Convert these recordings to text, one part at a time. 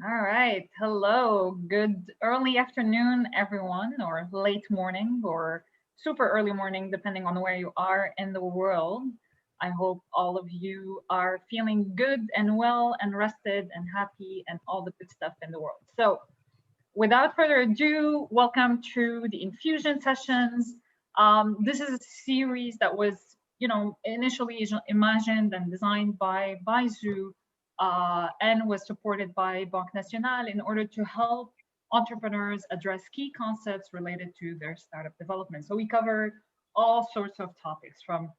All right. Hello. Good early afternoon, everyone, or late morning, or super early morning, depending on where you are in the world. I hope all of you are feeling good and well and rested and happy and all the good stuff in the world. So, without further ado, welcome to the Infusion Sessions. This is a series that was, initially imagined and designed by Zoo and was supported by Banque Nationale in order to help entrepreneurs address key concepts related to their startup development. So we covered all sorts of topics from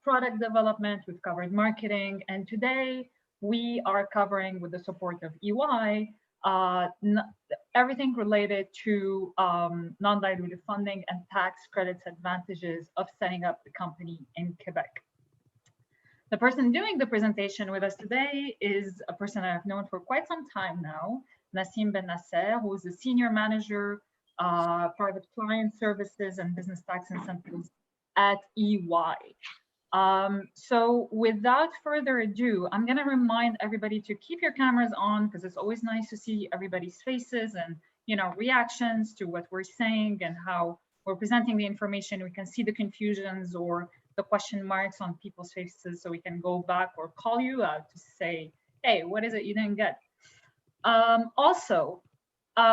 product development, we've covered marketing, and today we are covering, with the support of EY, everything related to non-dilutive funding and tax credits advantages of setting up the company in Quebec. The person doing the presentation with us today is a person I've known for quite some time now, Nassim Ben Nasser, who is a senior manager, private client services and business tax incentives at EY. So without further ado, I'm going to remind everybody to keep your cameras on because it's always nice to see everybody's faces and reactions to what we're saying and how we're presenting the information. We can see the confusions or the question marks on people's faces, so we can go back or call you out to say, hey, what is it you didn't get? Also,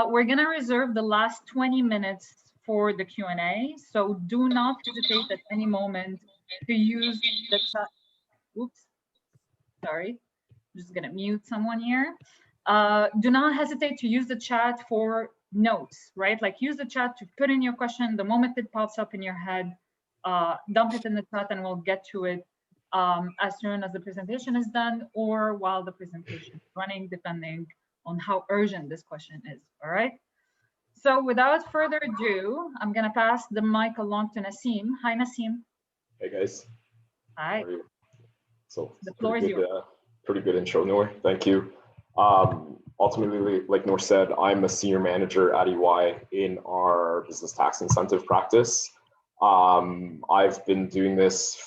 we're going to reserve the last 20 minutes for the Q&A, so do not hesitate at any moment to use the chat. Oops, sorry, I'm just gonna mute someone here. Do not hesitate to use the chat for notes, right? Like use the chat to put in your question the moment it pops up in your head, dump it in the chat and we'll get to it as soon as the presentation is done or while the presentation is running, depending on how urgent this question is, all right? So without further ado, I'm gonna pass the mic along to Nassim. Hi, Nassim. Hey guys. Hi. So the floor is yours. Pretty good intro, Noor. Thank you. Ultimately, like Noor said, I'm a senior manager at EY in our business tax incentive practice. I've been doing this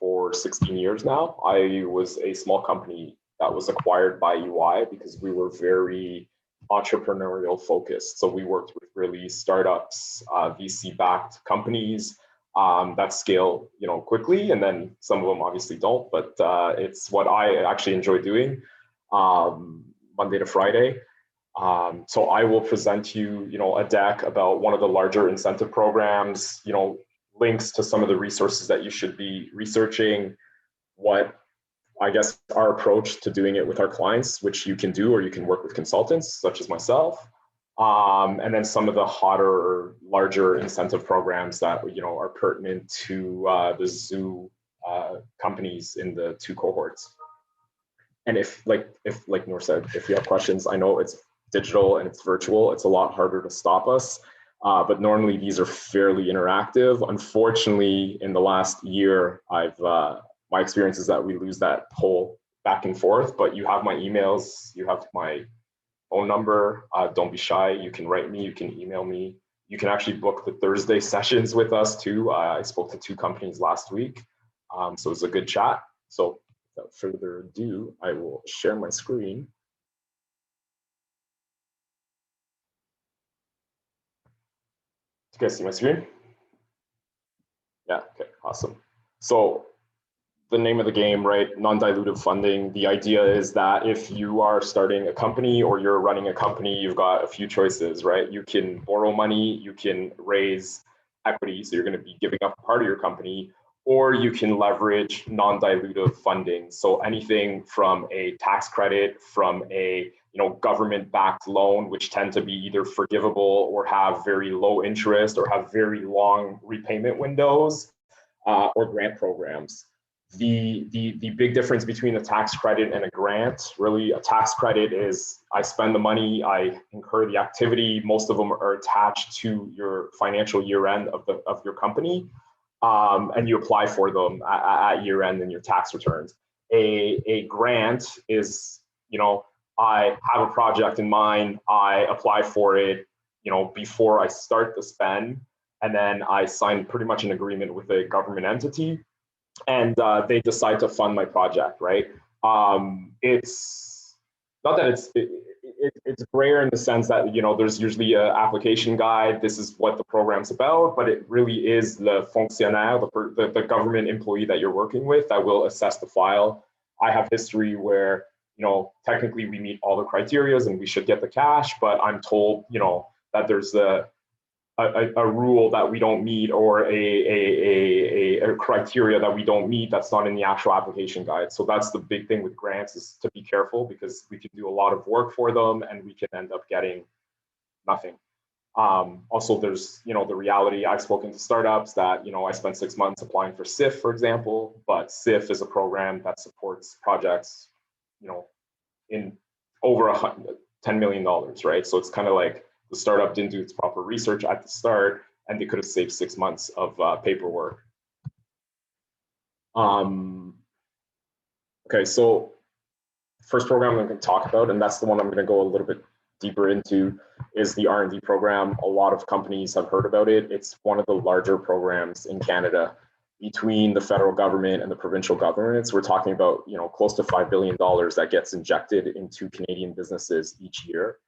for 16 years now. I was a small company that was acquired by EY because we were very entrepreneurial focused. So we worked with really startups, VC-backed companies, that scale, quickly, and then some of them obviously don't. But it's what I actually enjoy doing, Monday to Friday. So I will present you, a deck about one of the larger incentive programs, links to some of the resources that you should be researching, what I guess our approach to doing it with our clients, which you can do, or you can work with consultants such as myself. And then some of the hotter, larger incentive programs that are pertinent to the zoo companies in the two cohorts. And if like Noor said, if you have questions, I know it's digital and it's virtual, it's a lot harder to stop us. But normally these are fairly interactive. Unfortunately, in the last year, my experience is that we lose that whole back and forth. But you have my emails, you have my phone number. Don't be shy. You can write me. You can email me. You can actually book the Thursday sessions with us too. I spoke to 2 companies last week, so it was a good chat. So without further ado, I will share my screen. Do you guys see my screen? Yeah. Okay. Awesome. So the name of the game, right? Non-dilutive funding. The idea is that if you are starting a company or you're running a company, you've got a few choices, right? You can borrow money, you can raise equity, so you're going to be giving up part of your company, or you can leverage non-dilutive funding. So anything from a tax credit, from a government-backed loan, which tend to be either forgivable or have very low interest or have very long repayment windows, or grant programs. The big difference between a tax credit and a grant, really a tax credit is I spend the money, I incur the activity, most of them are attached to your financial year end of your company, and you apply for them at year end in your tax returns. A grant is, I have a project in mind, I apply for it, before I start the spend, and then I sign pretty much an agreement with a government entity, and they decide to fund my project, right? It's not that it's grayer in the sense that, you know, there's usually an application guide, this is what the program's about, but it really is the fonctionnaire, the government employee that you're working with that will assess the file. I have history where, you know, technically we meet all the criterias and we should get the cash, but I'm told, you know, that there's a rule that we don't meet, or a criteria that we don't meet that's not in the actual application guide. So that's the big thing with grants, is to be careful, because we can do a lot of work for them and we can end up getting nothing. Also, there's, you know, the reality, I've spoken to startups that, you know, I spent 6 months applying for SIF, for example, but SIF is a program that supports projects, you know, in over $10 million, right? So it's kind of like the startup didn't do its proper research at the start, and they could have saved 6 months of paperwork. Okay, so first program I'm going to talk about, and that's the one I'm going to go a little bit deeper into, is the R&D program. A lot of companies have heard about it. It's one of the larger programs in Canada between the federal government and the provincial governments. We're talking about, you know, close to $5 billion that gets injected into Canadian businesses each year.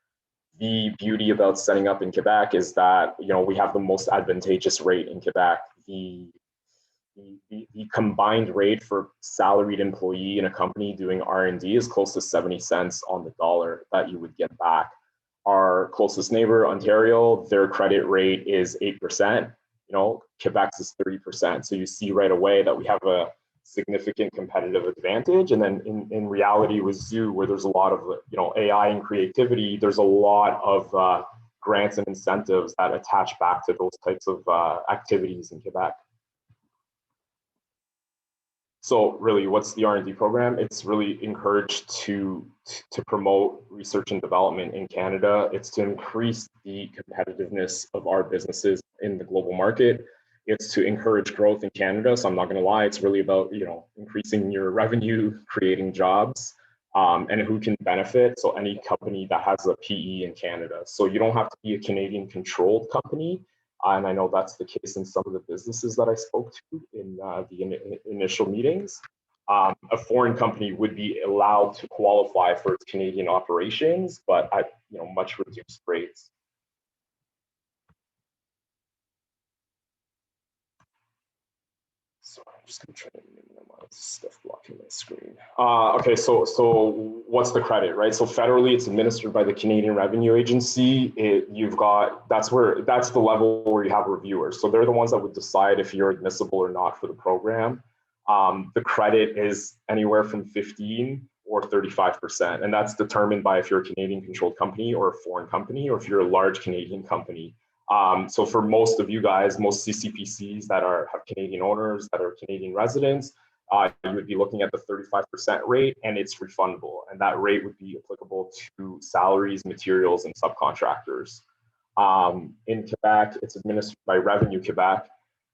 The beauty about setting up in Quebec is that, you know, we have the most advantageous rate in Quebec. The combined rate for salaried employee in a company doing R&D is close to 70 cents on the dollar that you would get back. Our closest neighbor, Ontario, their credit rate is 8%. You know, Quebec's is 30%. So you see right away that we have a significant competitive advantage. And then in reality with Zoo, where there's a lot of, you know, AI and creativity, there's a lot of grants and incentives that attach back to those types of activities in Quebec. So really, what's the R&D program? It's really encouraged to promote research and development in Canada. It's to increase the competitiveness of our businesses in the global market. It's to encourage growth in Canada. So I'm not going to lie, it's really about, you know, increasing your revenue, creating jobs, and who can benefit. So any company that has a PE in Canada. So you don't have to be a Canadian controlled company. And I know that's the case in some of the businesses that I spoke to in the initial meetings. A foreign company would be allowed to qualify for its Canadian operations, but at, you know, much reduced rates. So I'm just going to try to minimize stuff blocking my screen. Okay, so what's the credit, right? So federally, it's administered by the Canadian Revenue Agency. You've got, that's the level where you have reviewers. So they're the ones that would decide if you're admissible or not for the program. The credit is anywhere from 15 or 35%, and that's determined by if you're a Canadian controlled company or a foreign company, or if you're a large Canadian company. So for most of you guys, most CCPCs that have Canadian owners, that are Canadian residents, you would be looking at the 35% rate, and it's refundable. And that rate would be applicable to salaries, materials, and subcontractors. In Quebec, it's administered by Revenue Quebec.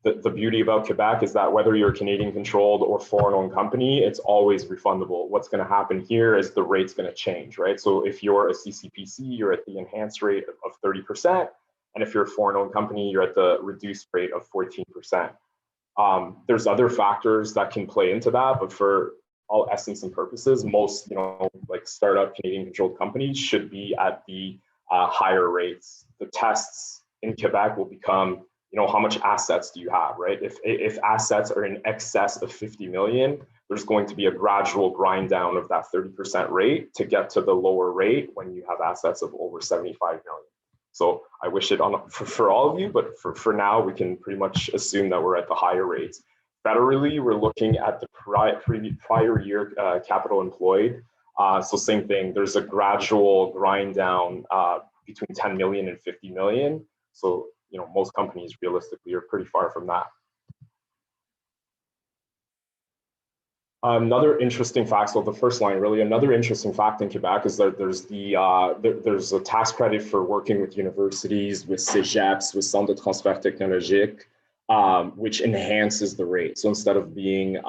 The beauty about Quebec is that whether you're Canadian controlled or foreign owned company, it's always refundable. What's going to happen here is the rate's going to change, right? So if you're a CCPC, you're at the enhanced rate of 30%. And if you're a foreign-owned company, you're at the reduced rate of 14%. There's other factors that can play into that, but for all essence and purposes, most, you know, like startup Canadian-controlled companies should be at the higher rates. The tests in Quebec will become, you know, how much assets do you have, right? If assets are in excess of 50 million, there's going to be a gradual grind down of that 30% rate to get to the lower rate when you have assets of over 75 million. So I wish it for all of you, but for now, we can pretty much assume that we're at the higher rates. Federally, we're looking at the prior year capital employed. So same thing, there's a gradual grind down between 10 million and 50 million. So, you know, most companies realistically are pretty far from that. Another interesting fact, so the first line really, another interesting fact in Quebec is that there's a tax credit for working with universities, with cégeps, with centres de transfert technologique, which enhances the rate. So instead of being,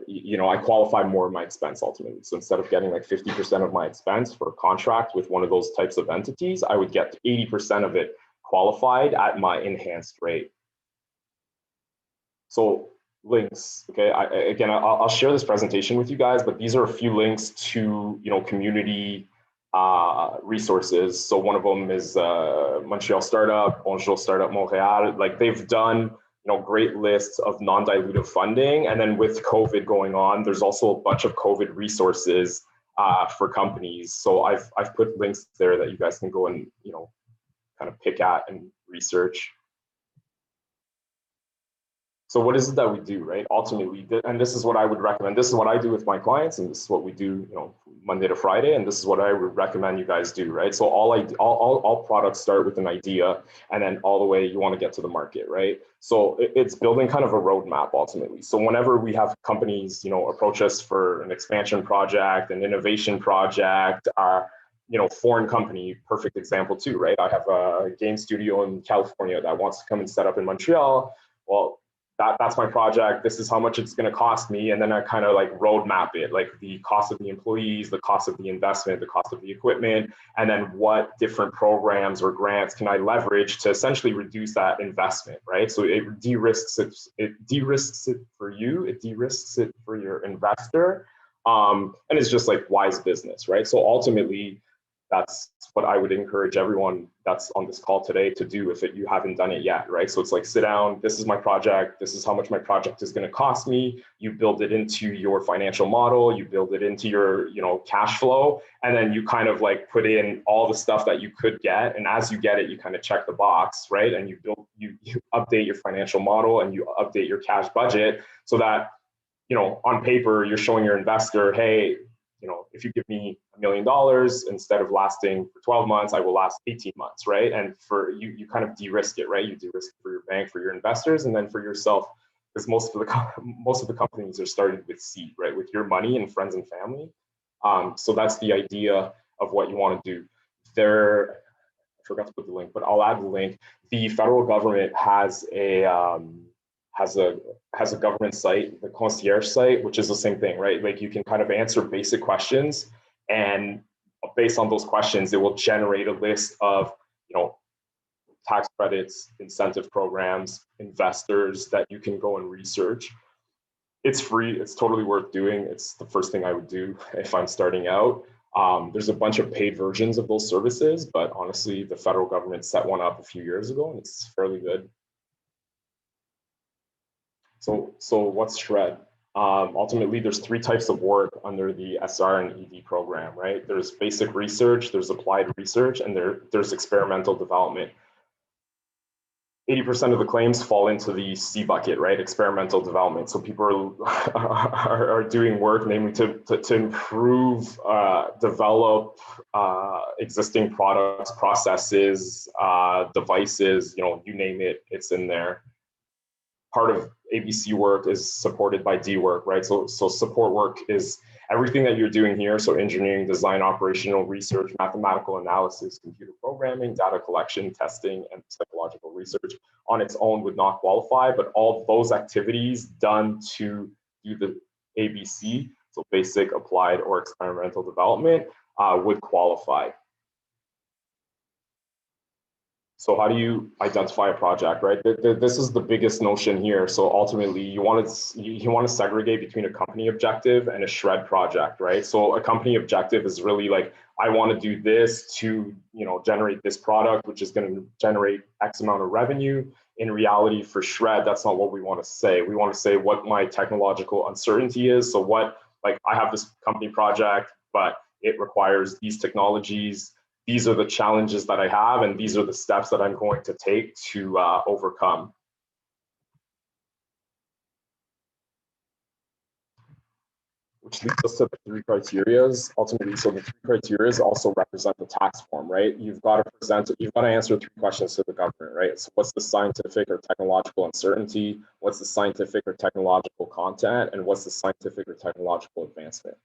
you know, I qualify more of my expense ultimately. So instead of getting like 50% of my expense for a contract with one of those types of entities, I would get 80% of it qualified at my enhanced rate. So links, okay, I'll share this presentation with you guys, but these are a few links to, you know, community resources. So one of them is Montreal Startup, Bonjour Startup Montréal. Like they've done great lists of non-dilutive funding. And then with COVID going on, there's also a bunch of COVID resources for companies. So I've put links there that you guys can go and kind of pick at and research. So what is it that we do, right? Ultimately, and this is what I would recommend. This is what I do with my clients, and this is what we do, Monday to Friday, and this is what I would recommend you guys do, right? So all products start with an idea, and then all the way you want to get to the market, right? So it's building kind of a roadmap ultimately. So whenever we have companies, approach us for an expansion project, an innovation project, foreign company, perfect example too, right? I have a game studio in California that wants to come and set up in Montreal. Well, that's my project. This is how much it's going to cost me. And then I kind of like roadmap it, like the cost of the employees, the cost of the investment, the cost of the equipment, and then what different programs or grants can I leverage to essentially reduce that investment, right? So it de-risks it for you, it de-risks it for your investor. And it's just like wise business, right? So ultimately, that's what I would encourage everyone that's on this call today to do if you haven't done it yet, right? So it's like, sit down, this is my project, this is how much my project is going to cost me. You build it into your financial model, you build it into your, cash flow, and then you kind of like put in all the stuff that you could get. And as you get it, you kind of check the box, right? And you update your financial model and you update your cash budget so that, on paper, you're showing your investor, hey, if you give me $1 million, instead of lasting for 12 months, I will last 18 months, right? And for you kind of de-risk it, right? You de-risk it for your bank, for your investors, and then for yourself, because most of the companies are started with seed, right? With your money and friends and family. So that's the idea of what you want to do. I forgot to put the link, but I'll add the link. The federal government has a government site, the concierge site, which is the same thing, right? Like you can kind of answer basic questions, and based on those questions, it will generate a list of, tax credits, incentive programs, investors that you can go and research. It's free. It's totally worth doing. It's the first thing I would do if I'm starting out. There's a bunch of paid versions of those services, but honestly, the federal government set one up a few years ago, and it's fairly good. So what's SHRED? Ultimately, there's 3 types of work under the SR and ED program, right? There's basic research, there's applied research, and there's experimental development. 80% of the claims fall into the C bucket, right? Experimental development. So people are doing work, namely to improve, develop existing products, processes, devices, you name it, it's in there. Part of ABC work is supported by D work, right? So support work is everything that you're doing here. So engineering, design, operational research, mathematical analysis, computer programming, data collection, testing, and psychological research on its own would not qualify, but all those activities done to do the ABC, so basic, applied, or experimental development, would qualify. So how do you identify a project, right? This is the biggest notion here. So ultimately, you want to segregate between a company objective and a SHRED project, right? So a company objective is really like, I want to do this to, generate this product, which is going to generate X amount of revenue. In reality, for SHRED, that's not what we want to say. We want to say what my technological uncertainty is. So I have this company project, but it requires these technologies. These are the challenges that I have, and these are the steps that I'm going to take to overcome. Which leads us to the 3 criteria. Ultimately, so the 3 criteria also represent the tax form, right? You've got to answer 3 questions to the government, right? So what's the scientific or technological uncertainty? What's the scientific or technological content? And what's the scientific or technological advancement?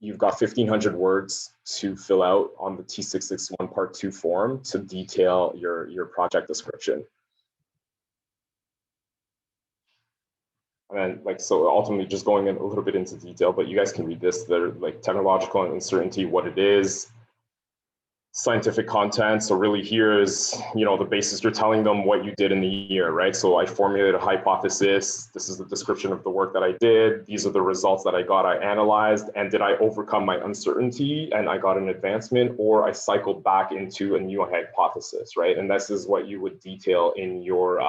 You've got 1,500 words to fill out on the T661 Part 2 form to detail your project description. And then so ultimately just going in a little bit into detail, but you guys can read this. They're like technological uncertainty, what it is, scientific content. So really here is, the basis. You're telling them what you did in the year, right? So I formulated a hypothesis. This is the description of the work that I did. These are the results that I got. I analyzed, and did I overcome my uncertainty and I got an advancement, or I cycled back into a new hypothesis, right? And this is what you would detail in your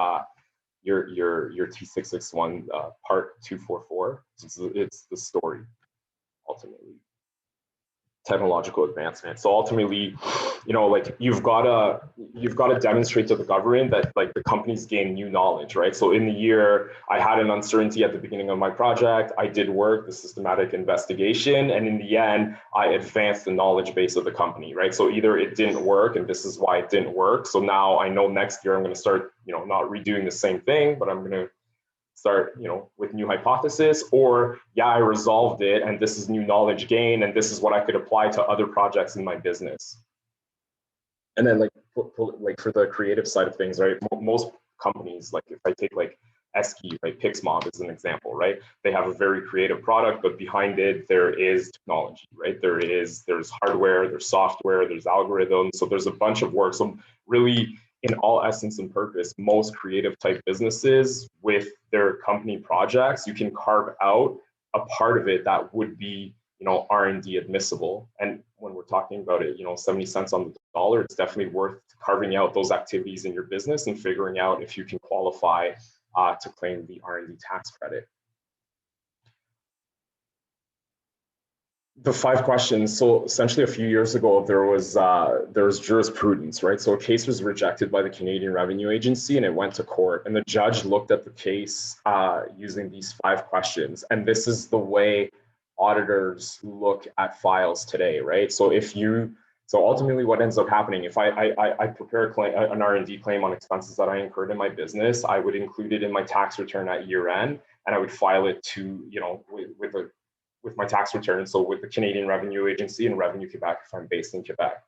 T661 part 244. It's the story, ultimately. Technological advancement. So ultimately, like you've got to demonstrate to the government that like the company's gained new knowledge, right? So in the year, I had an uncertainty at the beginning of my project. I did work, the systematic investigation, and in the end, I advanced the knowledge base of the company, right? So either it didn't work, and this is why it didn't work. So now I know next year I'm going to start, not redoing the same thing, but I'm going to start, with new hypothesis, or yeah, I resolved it and this is new knowledge gain and this is what I could apply to other projects in my business. And then like for the creative side of things, right? Most companies, like if I take like Esky, right, Pixmob is an example, right? They have a very creative product, but behind it there is technology, right? There's hardware, there's software, there's algorithms. So there's a bunch of work. So really, in all essence and purpose, most creative type businesses with their company projects, you can carve out a part of it that would be, R&D admissible. And when we're talking about it, 70 cents on the dollar, it's definitely worth carving out those activities in your business and figuring out if you can qualify to claim the R&D tax credit. The 5 questions. So essentially, a few years ago, there was jurisprudence, right? So a case was rejected by the Canadian Revenue Agency, and it went to court. And the judge looked at the case using these 5 questions. And this is the way auditors look at files today, right? So ultimately, what ends up happening, if I prepare a claim, an R&D claim on expenses that I incurred in my business, I would include it in my tax return at year end, and I would file it to, with my tax return, so with the Canadian Revenue Agency and Revenue Quebec if I'm based in Quebec.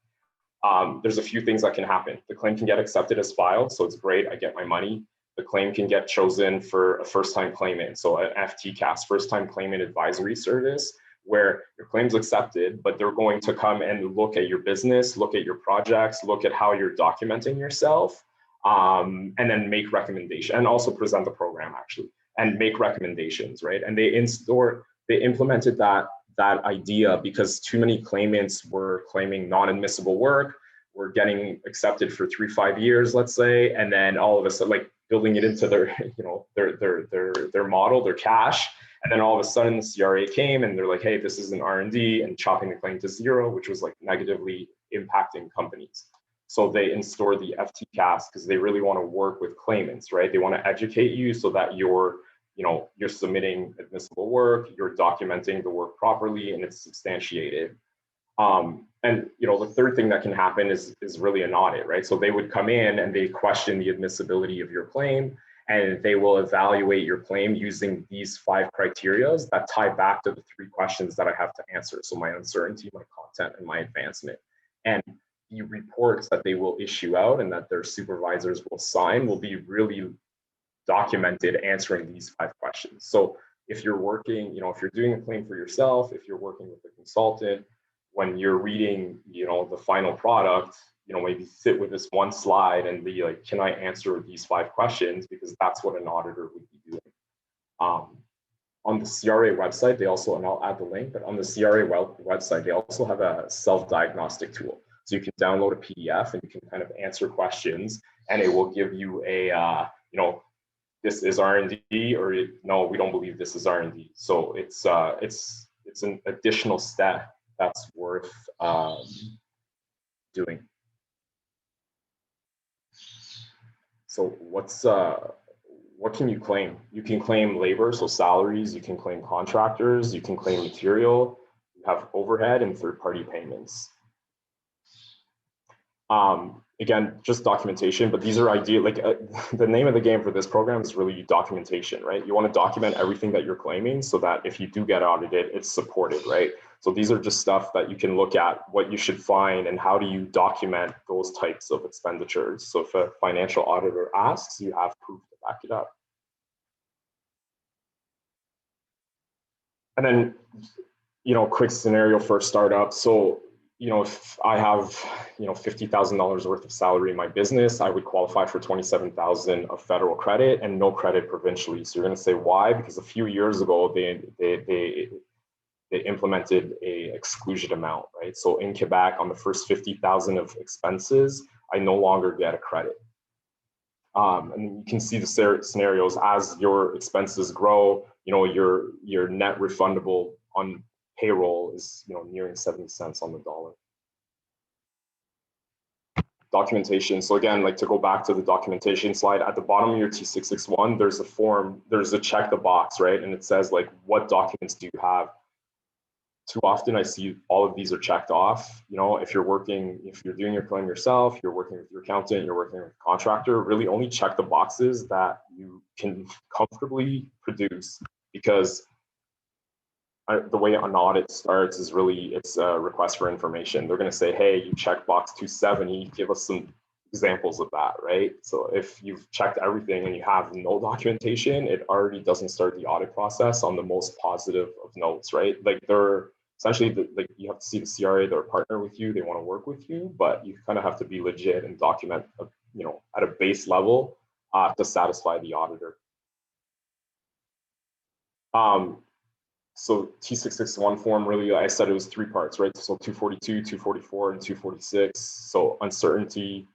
There's a few things that can happen. The claim can get accepted as filed, so it's great, I get my money. The claim can get chosen for a first-time claimant, so an FTCAS, first-time claimant advisory service, where your claim's accepted, but they're going to come and look at your business, look at your projects, look at how you're documenting yourself, and then make recommendations, and also present the program actually, and make recommendations, right? And they implemented that idea because too many claimants were claiming non-admissible work, were getting accepted for 3-5 years, let's say, and then all of a sudden, like building it into their, their model, their cash, and then all of a sudden the CRA came and they're like, hey, this is an R&D, and chopping the claim to 0, which was like negatively impacting companies. So they installed the FTCAS because they really want to work with claimants, right? They want to educate you so that you're submitting admissible work, you're documenting the work properly, and it's substantiated. And the third thing that can happen is really an audit, right? So they would come in and they question the admissibility of your claim, and they will evaluate your claim using these 5 criteria that tie back to the 3 questions that I have to answer. So my uncertainty, my content, and my advancement. And the reports that they will issue out and that their supervisors will sign will be really documented answering these 5 questions. So if you're working, if you're doing a claim for yourself, if you're working with a consultant, when you're reading, the final product, maybe sit with this one slide and be like, can I answer these 5 questions? Because that's what an auditor would be doing. On the CRA website, they also, and I'll add the link, but on the CRA website, they also have a self-diagnostic tool. So you can download a PDF and you can kind of answer questions, and it will give you a, this is R&D, or no, we don't believe this is R&D. So it's an additional step that's worth doing. So what can you claim? You can claim labor, so salaries. You can claim contractors. You can claim material. You have overhead and third-party payments. Again, just documentation, but these are ideal, the name of the game for this program is really documentation, right? You want to document everything that you're claiming so that if you do get audited, it's supported, right? So these are just stuff that you can look at, what you should find and how do you document those types of expenditures. So if a financial auditor asks, you have proof to back it up. And then, quick scenario for a startup. So, if I have, $50,000 worth of salary in my business, I would qualify for 27,000 of federal credit and no credit provincially. So you're going to say why? Because a few years ago they implemented a exclusion amount, right? So in Quebec, on the first 50,000 of expenses, I no longer get a credit. And you can see the scenarios as your expenses grow. Your net refundable on payroll is nearing 70 cents on the dollar. Documentation. So again, like to go back to the documentation slide, at the bottom of your T661, there's a form, there's a check the box, right? And it says like, what documents do you have? Too often I see all of these are checked off. If you're doing your claim yourself, you're working with your accountant, you're working with a contractor, really only check the boxes that you can comfortably produce, because the way an audit starts is really, it's a request for information. They're going to say, hey, you checked box 270, give us some examples of that, right? So if you've checked everything and you have no documentation, it already doesn't start the audit process on the most positive of notes, right? Like they're essentially, like you have to see the CRA, they're a partner with you, they want to work with you, but you kind of have to be legit and document, at a base level to satisfy the auditor. So T661 form, really, I said it was 3 parts, right? So 242, 244, and 246. So uncertainty,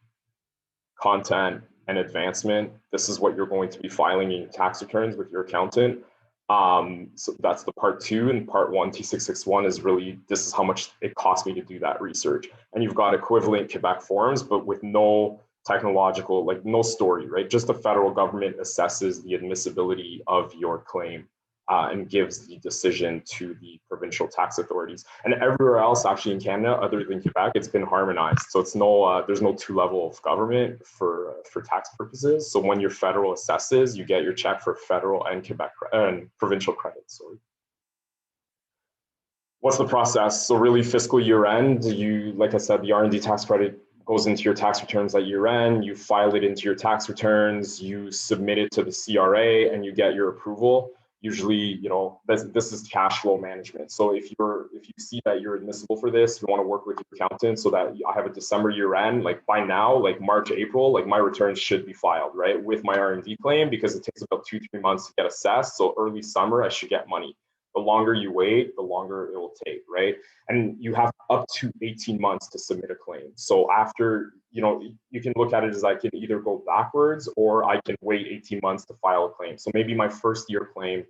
content, and advancement. This is what you're going to be filing in your tax returns with your accountant. So that's the part 2, and part 1, T661 is really, this is how much it cost me to do that research. And you've got equivalent Quebec forms, but with no technological, like no story, right? Just the federal government assesses the admissibility of your claim. And gives the decision to the provincial tax authorities. And everywhere else, actually in Canada, other than Quebec, it's been harmonized. So it's there's no 2 level of government for tax purposes. So when your federal assesses, you get your check for federal and Quebec and provincial credits. Sorry. What's the process? So really, fiscal year end, like I said, the R&D tax credit goes into your tax returns at year end. You file it into your tax returns. You submit it to the CRA, and you get your approval. Usually, this is cash flow management. So if you see that you're admissible for this, you want to work with your accountant so that I have a December year end, like by now, like March, April, like my returns should be filed, right? With my R&D claim, because it takes about 2-3 months to get assessed. So early summer, I should get money. The longer you wait, the longer it will take, right? And you have up to 18 months to submit a claim. So after, you can look at it as I can either go backwards or I can wait 18 months to file a claim. So maybe my first year claim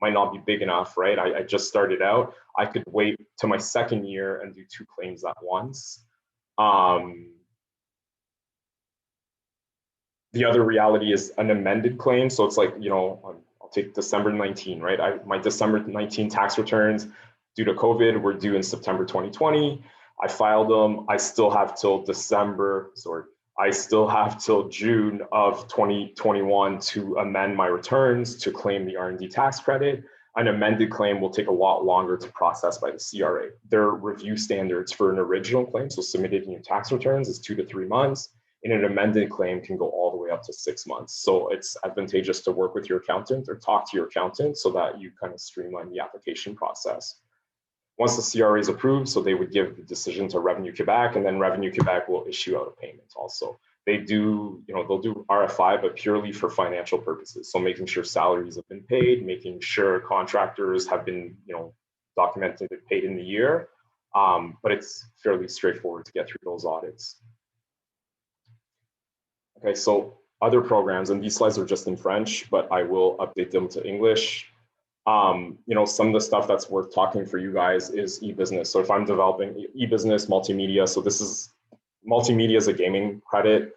might not be big enough, right? I just started out. I could wait to my second year and do 2 claims at once. The other reality is an amended claim. So it's like, I'll take December 19, right? My December 19 tax returns due to COVID were due in September 2020. I filed them. I still have till June of 2021 to amend my returns to claim the R&D tax credit. An amended claim will take a lot longer to process by the CRA. Their review standards for an original claim, so submitted in your tax returns, is 2 to 3 months. And an amended claim can go all the way up to 6 months. So it's advantageous to work with your accountant or talk to your accountant so that you kind of streamline the application process. Once the CRA is approved, so they would give the decision to Revenue Quebec, and then Revenue Quebec will issue out a payment also. They'll do RFI, but purely for financial purposes. So making sure salaries have been paid, making sure contractors have been, documented and paid in the year. But it's fairly straightforward to get through those audits. Okay, so other programs, and these slides are just in French, but I will update them to English. Some of the stuff that's worth talking for you guys is e-business. So if I'm developing e-business, multimedia, so this is multimedia is a gaming credit.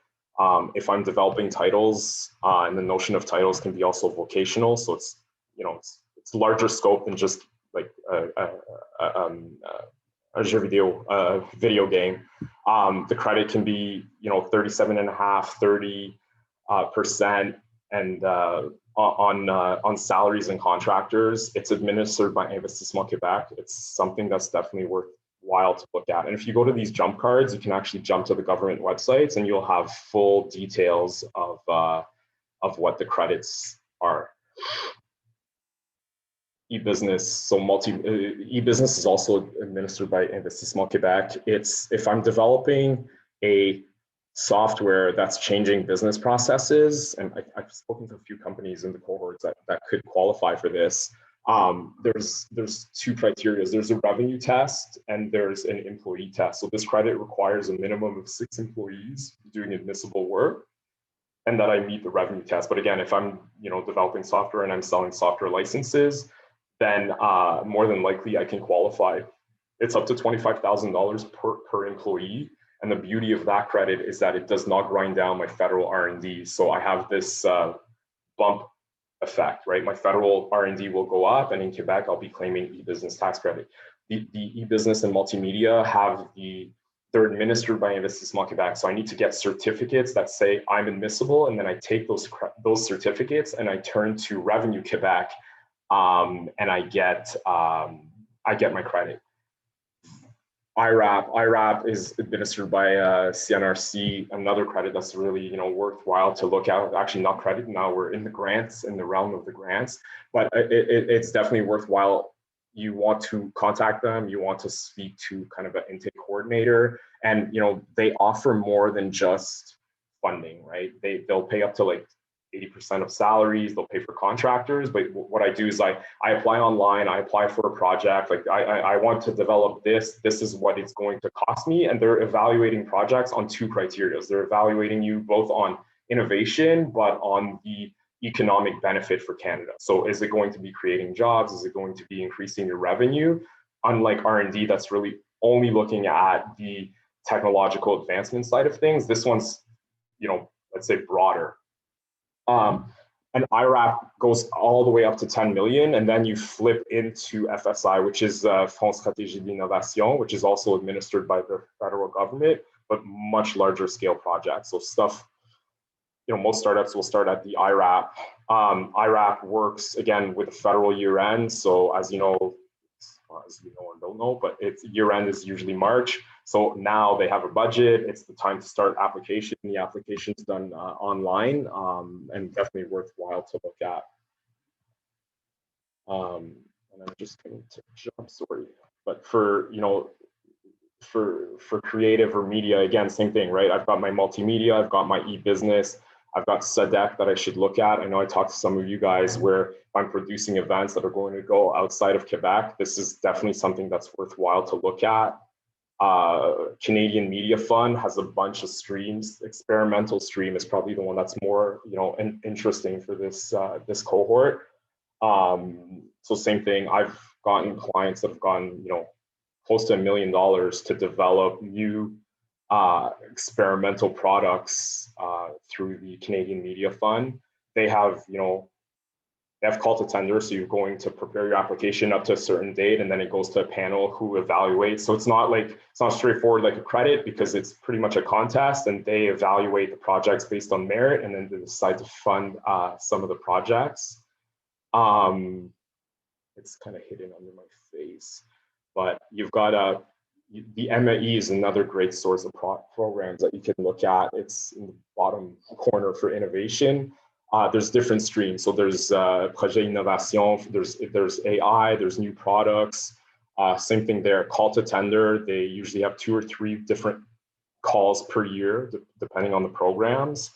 If I'm developing titles, and the notion of titles can be also vocational. So it's, it's larger scope than just like a jeu video, video game. The credit can be, 37.5%, 30%, and on salaries and contractors. It's administered by Investissement Quebec. It's something that's definitely worthwhile to look at. And if you go to these jump cards, you can actually jump to the government websites, and you'll have full details of what the credits are. e-business. So e-business is also administered by Investissement Quebec. It's if I'm developing a software that's changing business processes, and I've spoken to a few companies in the cohorts that could qualify for this. There's two criteria. There's a revenue test and there's an employee test. So this credit requires a minimum of 6 employees doing admissible work, and that I meet the revenue test. But again, if I'm developing software and I'm selling software licenses, then more than likely I can qualify. It's up to $25,000 per employee. And the beauty of that credit is that it does not grind down my federal R&D. So I have this bump effect, right? My federal R&D will go up, and in Quebec, I'll be claiming e-business tax credit. The e-business and multimedia they're administered by Investissement Quebec. So I need to get certificates that say I'm admissible, and then I take those certificates and I turn to Revenue Quebec, and I get my credit. IRAP is administered by CNRC, another credit that's really worthwhile to look at. Actually, not credit, now we're in the grants, in the realm of the grants, but it's definitely worthwhile. You want to contact them, you want to speak to kind of an intake coordinator, and they offer more than just funding, right? They'll pay up to like 80% of salaries, they'll pay for contractors. But what I do is I apply online, I apply for a project, like I want to develop this is what it's going to cost me. And they're evaluating projects on two criteria. They're evaluating you both on innovation, but on the economic benefit for Canada. So is it going to be creating jobs? Is it going to be increasing your revenue? Unlike R&D, that's really only looking at the technological advancement side of things. This one's, let's say broader. And IRAP goes all the way up to 10 million, and then you flip into FSI, which is Fonds Stratégie d'Innovation, which is also administered by the federal government, but much larger scale projects. So stuff, most startups will start at the IRAP. IRAP works again with the federal year end. So as you know or don't know, but its year end is usually March. So now they have a budget. It's the time to start application. The application's done online, and definitely worthwhile to look at. And I'm just going to jump, sorry. But for creative or media, again, same thing, right? I've got my multimedia, I've got my e-business, I've got SEDEC that I should look at. I know I talked to some of you guys where I'm producing events that are going to go outside of Quebec. This is definitely something that's worthwhile to look at. Canadian Media Fund has a bunch of streams. Experimental stream is probably the one that's more, interesting for this cohort. So same thing. I've gotten clients that have gone, close to $1 million to develop new experimental products through the Canadian Media Fund. They have, they have call to tender, so you're going to prepare your application up to a certain date, and then it goes to a panel who evaluates. So it's not straightforward like a credit, because it's pretty much a contest, and they evaluate the projects based on merit, and then they decide to fund some of the projects. It's kind of hidden under my face, but you've got the MAE is another great source of programs that you can look at. It's in the bottom corner for innovation. There's different streams. So there's Projet Innovation, there's AI, there's new products. Same thing there, call to tender. They usually have 2 or 3 different calls per year, depending on the programs.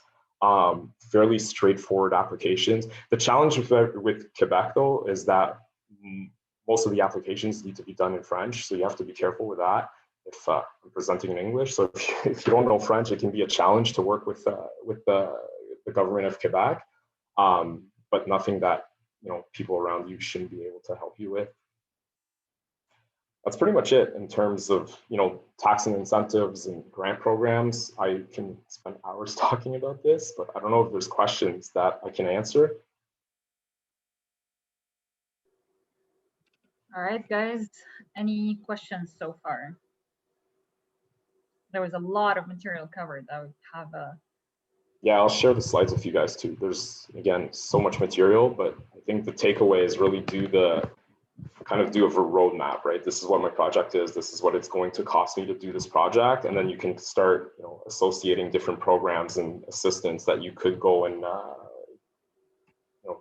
Fairly straightforward applications. The challenge with Quebec, though, is that most of the applications need to be done in French, so you have to be careful with that if I'm presenting in English. So if you don't know French, it can be a challenge to work with the government of Quebec, but nothing that people around you shouldn't be able to help you with. That's pretty much it in terms of tax and incentives and grant programs. I can spend hours talking about this, but I don't know if there's questions that I can answer. All right, guys, any questions so far? There was a lot of material covered. I would have a... Yeah, I'll share the slides with you guys too. There's, again, so much material, but I think the takeaway is really do a roadmap, right? This is what my project is. This is what it's going to cost me to do this project. And then you can start, associating different programs and assistance that you could go and,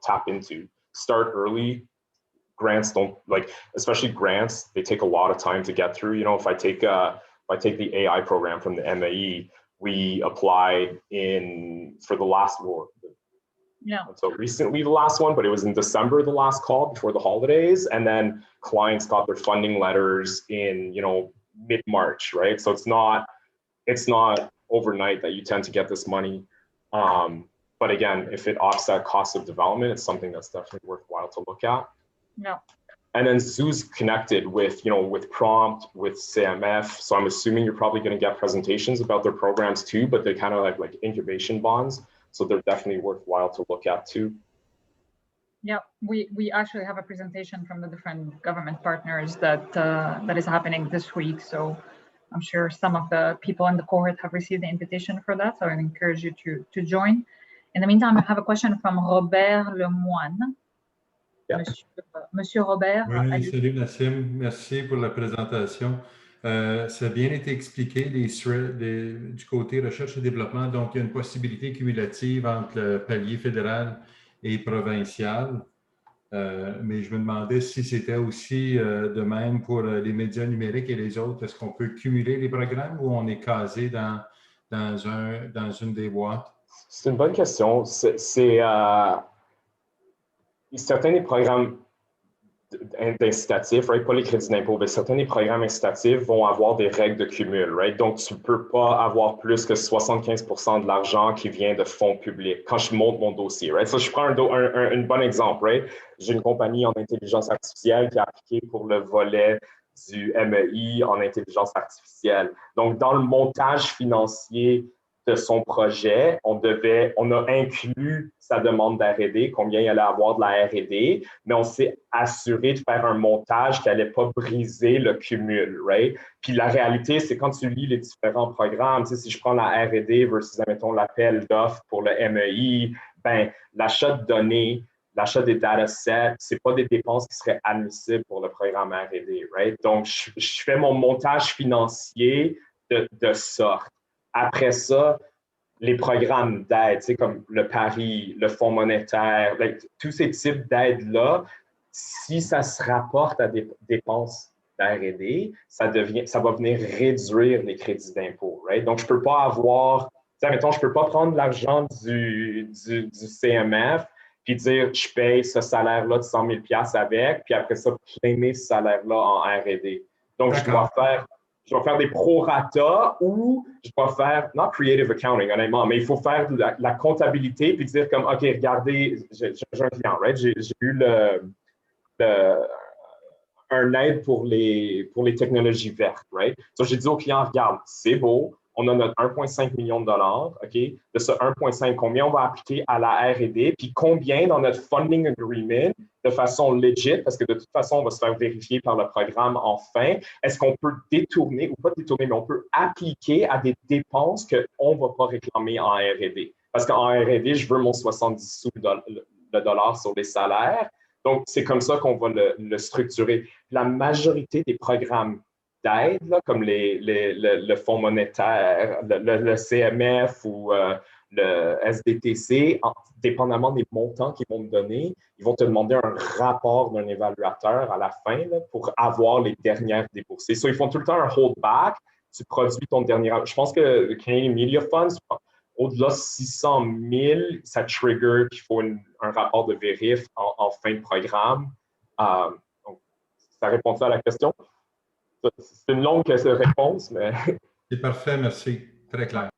tap into. Start early. grants don't like, especially grants, they take a lot of time to get through. You know, if I take the AI program from the MAE, we applied for the last war. Yeah. So recently the last one, but it was in December, the last call before the holidays. And then clients got their funding letters in, you know, mid-March, right? So it's not overnight that you tend to get this money. But again, if it offset cost of development, it's something that's definitely worthwhile to look at. No. And then Zoo's connected with, you know, with Prompt, with CMF. So I'm assuming you're probably going to get presentations about their programs too, but they're kind of like incubation bonds. So they're definitely worthwhile to look at too. Yeah, we actually have a presentation from the different government partners that is happening this week. So I'm sure some of the people in the cohort have received the invitation for that. So I encourage you to join. In the meantime, I have a question from Robert Lemoine. Yeah. Monsieur Robert. Oui, salut Nassim, merci pour la présentation. Ça a bien été expliqué du côté recherche et développement. Donc, il y a une possibilité cumulative entre le palier fédéral et provincial. Mais je me demandais si c'était aussi de même pour les médias numériques et les autres. Est-ce qu'on peut cumuler les programmes ou on est casé dans une des boîtes? C'est une bonne question. Certains des programmes incitatifs, right? Pas les crédits d'impôt, mais certains des programmes incitatifs vont avoir des règles de cumul, right? Donc, tu ne peux pas avoir plus que 75% de l'argent qui vient de fonds publics quand je monte mon dossier, right? So, je prends un bon exemple, right? J'ai une compagnie en intelligence artificielle qui a appliqué pour le volet du MEI en intelligence artificielle. Donc, dans le montage financier de son projet, on a inclus sa demande d'R&D, combien il allait avoir de la R&D, mais on s'est assuré de faire un montage qui n'allait pas briser le cumul, right? Puis la réalité, c'est quand tu lis les différents programmes, tu sais, si je prends la R&D versus, admettons, l'appel d'offres pour le MEI, ben, l'achat de données, l'achat des datasets, ce n'est pas des dépenses qui seraient admissibles pour le programme R&D, right? Donc, je fais mon montage financier de sorte. Après ça, les programmes d'aide, comme le pari, le fonds monétaire, tous ces types d'aides-là, si ça se rapporte à des dépenses d'R&D, ça va venir réduire les crédits d'impôt, right? Donc, je ne peux pas avoir, mettons, je ne peux pas prendre l'argent du CMF puis dire, je paye ce salaire-là de 100 000 $ avec, puis après ça, claimer ce salaire-là en R&D. Donc, je dois faire des prorata ou je dois faire, not creative accounting, honnêtement, mais il faut faire de la comptabilité puis dire comme, OK, regardez, j'ai un client, right? J'ai eu un aide pour les technologies vertes, right? Donc, j'ai dit au client, regarde, c'est beau, on a notre 1,5 million de dollars, OK? De ce 1,5, combien on va appliquer à la R&D, puis combien dans notre funding agreement, de façon legit, parce que de toute façon, on va se faire vérifier par le programme enfin, est-ce qu'on peut détourner, ou pas détourner, mais on peut appliquer à des dépenses qu'on ne va pas réclamer en R&D. Parce qu'en R&D, je veux mon 70 sous le dollar sur les salaires. Donc, c'est comme ça qu'on va le structurer. La majorité des programmes d'aide, comme le Fonds monétaire, le CMF ou le SDTC, dépendamment des montants qu'ils vont me donner, ils vont te demander un rapport d'un évaluateur à la fin là, pour avoir les dernières déboursées. So, ils font tout le temps un holdback. Tu produis ton dernier... Je pense que le Canadian Media Funds, au-delà de 600 000, ça trigger qu'il faut un rapport de vérif en fin de programme. Donc, ça répond à la question? C'est une longue réponse, mais... C'est parfait, merci. Très clair.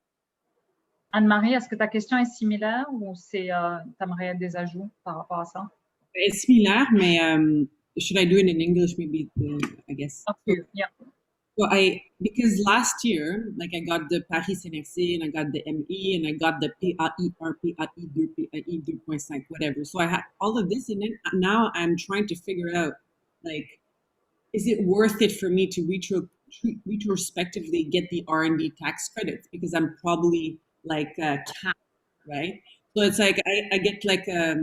Anne-Marie, est-ce que ta question est similaire ou tu aimerais des ajouts par rapport à ça? It's similar, mais should I do it in English maybe, I guess? Okay, yeah. Well, because last year, like I got the Paris CNFC and I got the ME and I got the PAI, PAI 2, PAI 2.5, whatever. So I had all of this and then now I'm trying to figure out, like, is it worth it for me to retrospectively get the R&D tax credits? Because I'm probably like capped, right? So it's like I get like a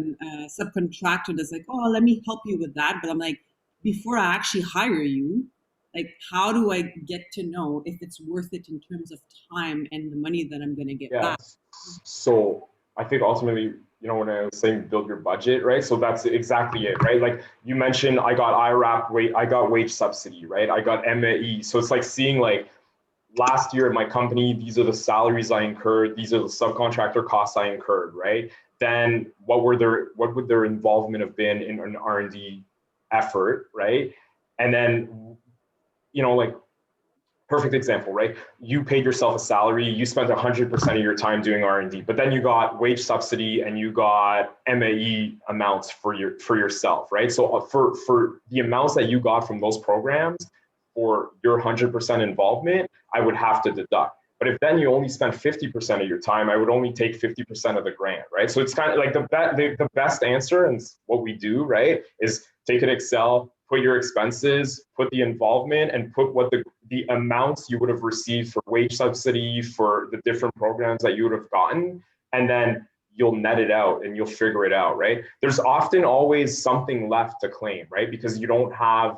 subcontractor that's like, oh, let me help you with that. But I'm like, before I actually hire you, like, how do I get to know if it's worth it in terms of time and the money that I'm going to get back? So I think ultimately, you know, when I was saying build your budget, right? So that's exactly it, right? Like you mentioned, I got IRAP, I got wage subsidy, right? I got MAE. So it's like seeing like last year at my company, these are the salaries I incurred, these are the subcontractor costs I incurred, right? Then what would their involvement have been in an R&D effort, right? And then, you know, like, perfect example, right? You paid yourself a salary, you spent 100% of your time doing R&D, but then you got wage subsidy and you got MAE amounts for yourself, right? So for the amounts that you got from those programs for your 100% involvement, I would have to deduct. But if then you only spent 50% of your time, I would only take 50% of the grant, right? So it's kind of like the best answer, and what we do, right, is take an Excel, put your expenses, put the involvement, and put what the amounts you would have received for wage subsidy, for the different programs that you would have gotten, and then you'll net it out and you'll figure it out, right? There's often always something left to claim, right? Because you don't have,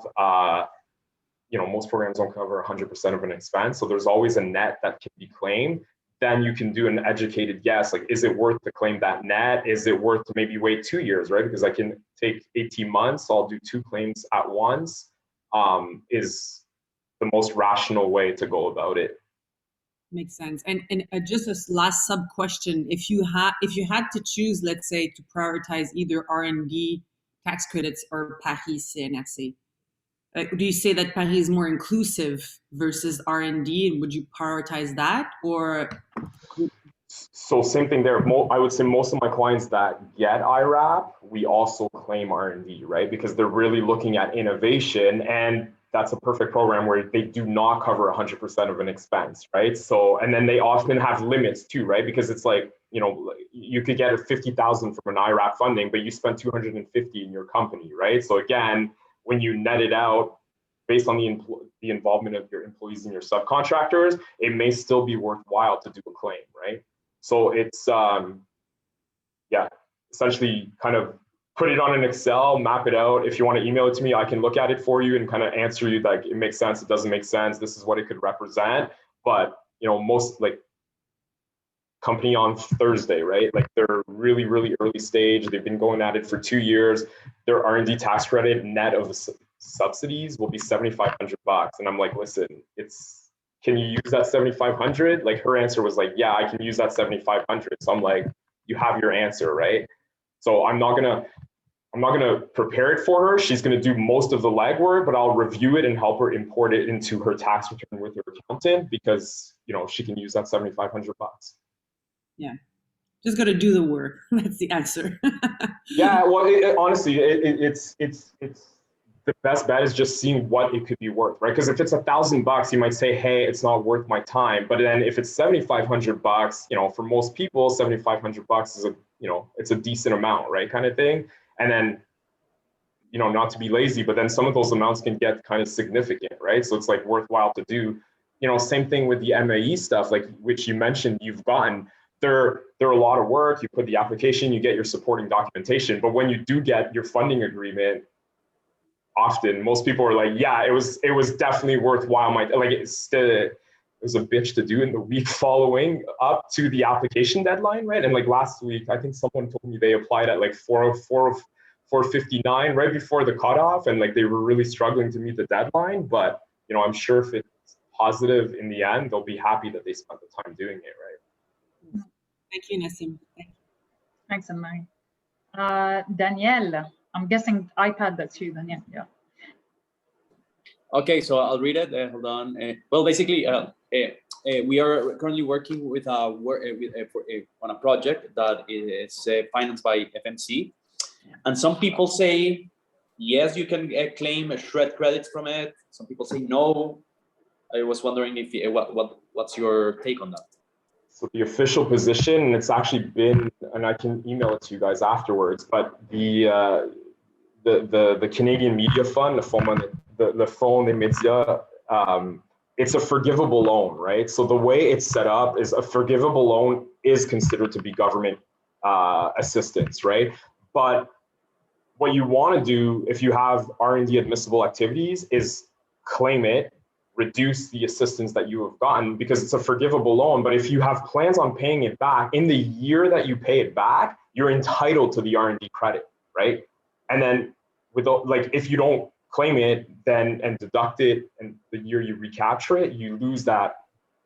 you know, most programs don't cover 100% of an expense. So there's always a net that can be claimed. Then you can do an educated guess, like, is it worth to claim that net? Is it worth to maybe wait 2 years, right? Because I can take 18 months, so I'll do 2 claims at once, is the most rational way to go about it. Makes sense. And just a last sub question: if you had to choose, let's say, to prioritize either R&D tax credits or Paris CNRC, do you say that Paris is more inclusive versus R&D, and would you prioritize that, or? So same thing there. I would say most of my clients that get IRAP, we also claim R&D, right? Because they're really looking at innovation, and that's a perfect program where they do not cover 100% of an expense, right? So, and then they often have limits too, right? Because it's like, you know, you could get a 50,000 from an IRAP funding, but you spent 250 in your company, right? So again, when you net it out based on the involvement of your employees and your subcontractors, it may still be worthwhile to do a claim, right? So it's, yeah, essentially kind of put it on an Excel, map it out. If you want to email it to me, I can look at it for you and kind of answer you like, it makes sense, it doesn't make sense, this is what it could represent. But, you know, most like company on Thursday, right? Like they're really, really early stage. They've been going at it for 2 years. Their R&D tax credit net of the subsidies will be $7,500. And I'm like, listen, can you use that 7,500? Like her answer was like, yeah, I can use that 7,500. So I'm like, you have your answer, right? So I'm not gonna prepare it for her. She's gonna do most of the legwork, but I'll review it and help her import it into her tax return with her accountant, because, you know, she can use that $7,500. Yeah, just got to do the work. That's the answer. Yeah, well, honestly, it's the best bet is just seeing what it could be worth, right? Because if it's $1,000, you might say, hey, it's not worth my time. But then if it's $7,500, you know, for most people, $7,500 is it's a decent amount, right? Kind of thing. And then, you know, not to be lazy, but then some of those amounts can get kind of significant, right? So it's like worthwhile to do. You know, same thing with the MAE stuff, like which you mentioned you've gotten. They're a lot of work. You put the application, you get your supporting documentation, but when you do get your funding agreement, often most people are like, yeah, it was definitely worthwhile. It was a bitch to do in the week following up to the application deadline, right? And like last week, I think someone told me they applied at like 4:59 right before the cutoff, and like they were really struggling to meet the deadline. But you know, I'm sure if it's positive in the end, they'll be happy that they spent the time doing it, right? Thank you, Nassim. Thank you. Thanks, Anne-Marie. Danielle, I'm guessing iPad, that's you, Danielle. Yeah. Okay, so I'll read it. Hold on. Well, basically, we are currently working with on a project that is financed by FMC, and some people say yes, you can claim shred credits from it. Some people say no. I was wondering if what's your take on that? So the official position, and it's actually been, and I can email it to you guys afterwards, but the Canadian Media Fund, the Fonds des Médias, it's a forgivable loan, right? So the way it's set up is a forgivable loan is considered to be government assistance, right? But what you want to do if you have R&D admissible activities is claim it, reduce the assistance that you have gotten because it's a forgivable loan. But if you have plans on paying it back in the year that you pay it back, you're entitled to the R&D credit, right? And then like if you don't claim it then and deduct it and the year you recapture it, you lose that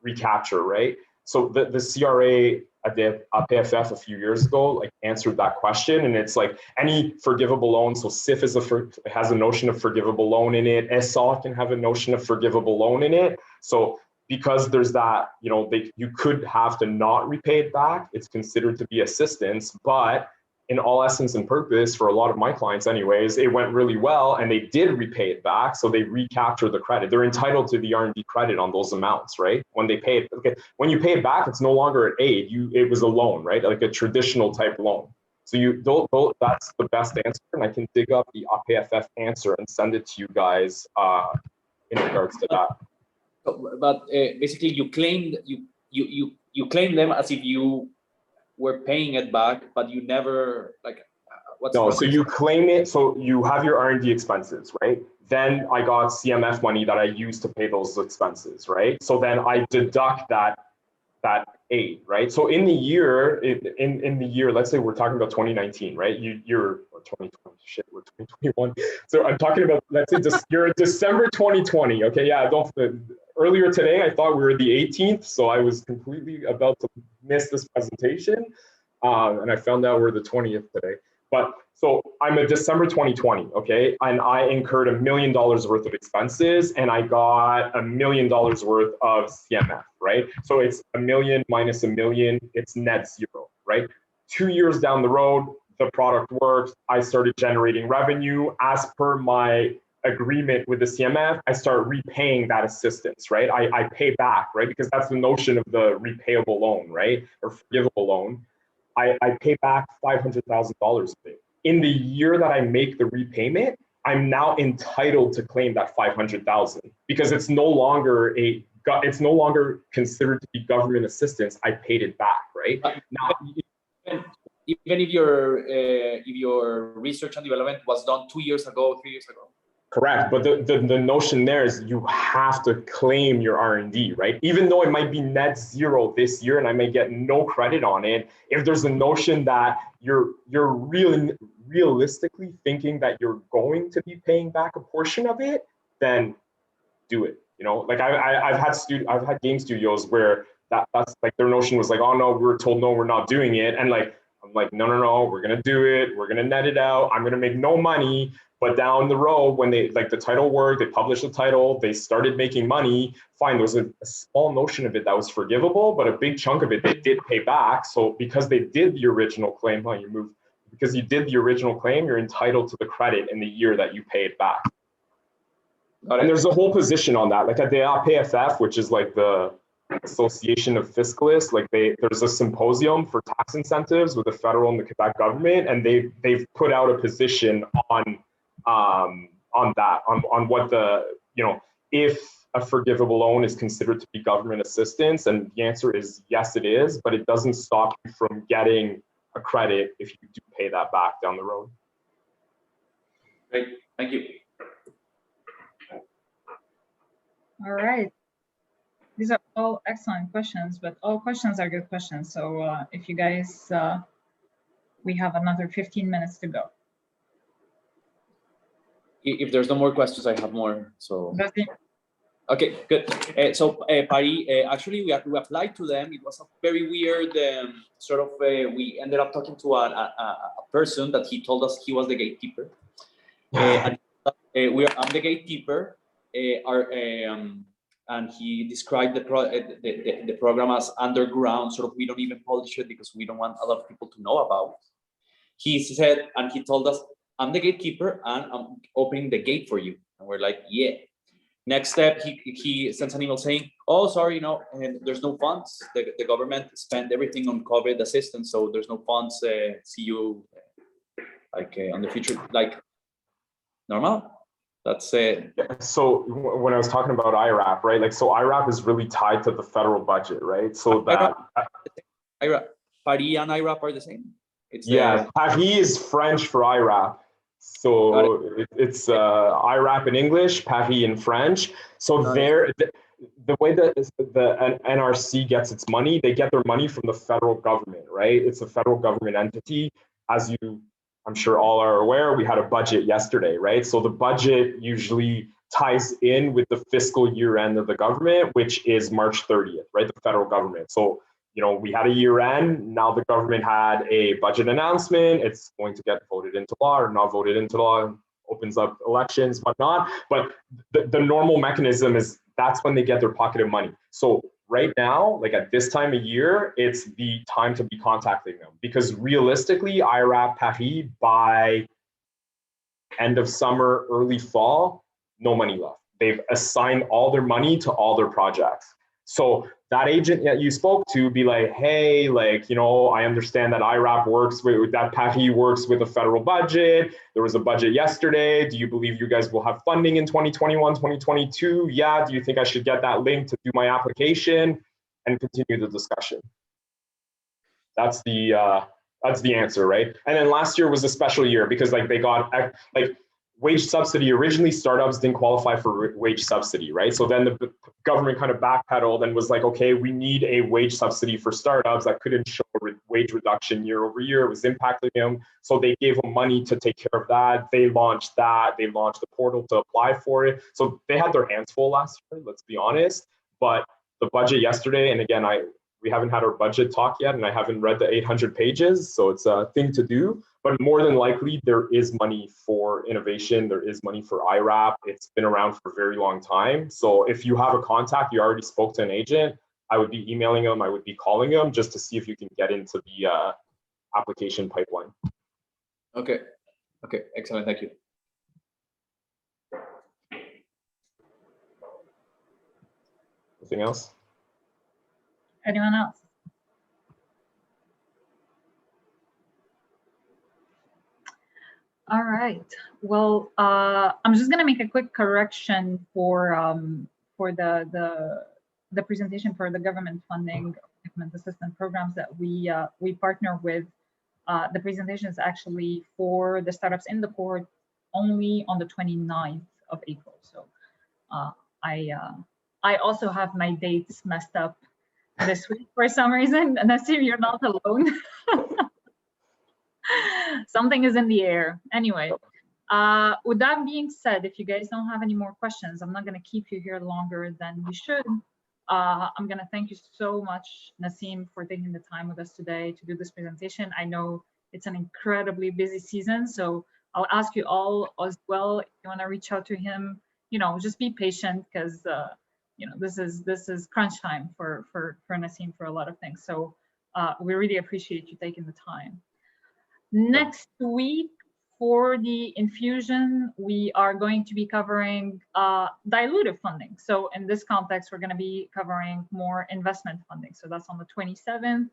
recapture, right? So the CRA at the PFF a few years ago like answered that question, and it's like any forgivable loan. So SIF has a notion of forgivable loan in it. SL can have a notion of forgivable loan in it. So because there's that, you know, you could have to not repay it back. It's considered to be assistance, but in all essence and purpose, for a lot of my clients anyways, it went really well and they did repay it back. So they recapture the credit. They're entitled to the R&D credit on those amounts, right? When they pay it, okay, when you pay it back, it's no longer an aid. It was a loan, right? Like a traditional type loan. So that's the best answer. And I can dig up the APFF answer and send it to you guys in regards to that. But basically you claimed, you claim them as if you were paying it back, but you never so you claim it, so you have your R&D expenses, right? Then I got CMF money that I used to pay those expenses, right? So then I deduct that aid, right? So in the year, in the year, let's say we're talking about 2019, right? You're or 2020, shit, we're 2021. So I'm talking about, let's say you're December 2020, okay? Yeah, earlier today, I thought we were the 18th, so I was completely about to miss this presentation. And I found out we're the 20th today. But so I'm a December 2020, okay? And I incurred $1 million worth of expenses and I got $1 million worth of CMF, right? So it's $1 million minus $1 million, it's net zero, right? 2 years down the road, the product works, I started generating revenue. As per my agreement with the CMF, I start repaying that assistance, right? I pay back, right? Because that's the notion of the repayable loan, right? Or forgivable loan. I pay back $500,000 of it. In the year that I make the repayment, I'm now entitled to claim that $500,000 because it's no longer considered to be government assistance. I paid it back, right? Now, even if your research and development was done 2 years ago, 3 years ago. Correct, but the notion there is you have to claim your R&D, right? Even though it might be net zero this year and I may get no credit on it, if there's a notion that you're really realistically thinking that you're going to be paying back a portion of it, then do it. You know, like I've had game studios where that's like their notion was like, oh no, we were told no, we're not doing it, and like I'm like no, we're gonna do it, we're gonna net it out, I'm gonna make no money. But down the road, when they like the title work, they published the title, they started making money. Fine, there was a small notion of it that was forgivable, but a big chunk of it they did pay back. So because they did the original claim, because you did the original claim, you're entitled to the credit in the year that you pay it back. And there's a whole position on that. Like at the APFF, which is like the Association of Fiscalists, like there's a symposium for tax incentives with the federal and the Quebec government, and they've put out a position on what the, you know, if a forgivable loan is considered to be government assistance, and the answer is yes, it is, but it doesn't stop you from getting a credit if you do pay that back down the road. Great, thank you. All right. These are all excellent questions, but all questions are good questions. So if you guys, we have another 15 minutes to go. If there's no more questions, I have more. So okay, good. Paris, actually, we applied to them. It was a very weird sort of. We ended up talking to a person that he told us he was the gatekeeper. And I'm the gatekeeper. And he described the program as underground. Sort of, we don't even publish it because we don't want a lot of people to know about. He said, and he told us, I'm the gatekeeper and I'm opening the gate for you. And we're like, yeah. Next step, he sends an email saying, oh, sorry, and there's no funds. The government spent everything on COVID assistance, so there's no funds. See you on the future, like normal. That's it. So when I was talking about IRAP, right? Like, so IRAP is really tied to the federal budget, right? So that IRAP, Paris and IRAP are the same. Paris is French for IRAP. So it's IRAP in English, Paris in French. So the way that the NRC gets its money, they get their money from the federal government, right? It's a federal government entity. As you, I'm sure all are aware, we had a budget yesterday, right? So the budget usually ties in with the fiscal year end of the government, which is March 30th, right? The federal government. So, you know, we had a year end. Now the government had a budget announcement. It's going to get voted into law or not voted into law, opens up elections, whatnot. But the normal mechanism is that's when they get their pocketed money. So right now, like at this time of year, it's the time to be contacting them, because realistically, IRAP Paris by end of summer, early fall, no money left. They've assigned all their money to all their projects. So that agent that you spoke to be like, hey, like, you know, I understand that IRAP works with, that Paris works with a federal budget. There was a budget yesterday. Do you believe you guys will have funding in 2021, 2022? Yeah. Do you think I should get that link to do my application? And continue the discussion. That's the answer, right? And then last year was a special year because like they got like wage subsidy. Originally, startups didn't qualify for wage subsidy, right? So then the government kind of backpedaled and was like, okay, we need a wage subsidy for startups that couldn't show wage reduction year over year. It was impacting them. So they gave them money to take care of that. They launched that. They launched the portal to apply for it. So they had their hands full last year, let's be honest. But the budget yesterday, and again, we haven't had our budget talk yet, and I haven't read the 800 pages, so it's a thing to do. But more than likely, there is money for innovation. There is money for IRAP. It's been around for a very long time. So if you have a contact, you already spoke to an agent, I would be emailing them, I would be calling them just to see if you can get into the application pipeline. Okay, excellent, thank you. Anything else? Anyone else? All right. Well, I'm just going to make a quick correction for the presentation for the government funding, government assistance programs that we partner with. The presentation is actually for the startups in the port only on the 29th of April. So I also have my dates messed up this week for some reason. Nassim, you're not alone. Something is in the air. Anyway, with that being said, if you guys don't have any more questions, I'm not going to keep you here longer than we should. I'm going to thank you so much, Nassim, for taking the time with us today to do this presentation. I know it's an incredibly busy season, so I'll ask you all as well, if you want to reach out to him, you know, just be patient because you know, this is crunch time for Nassim for a lot of things. So we really appreciate you taking the time. Next week for the infusion, we are going to be covering dilutive funding. So in this context, we're going to be covering more investment funding. So that's on the 27th.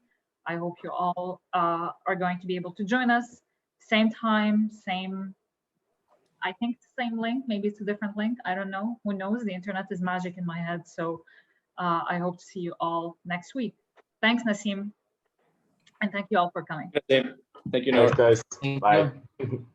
I hope you all are going to be able to join us. Same time, same, I think same link, maybe it's a different link. I don't know, who knows? The internet is magic in my head. So I hope to see you all next week. Thanks, Nassim. And thank you all for coming. Thank you, Thanks, guys. Thank Bye. you.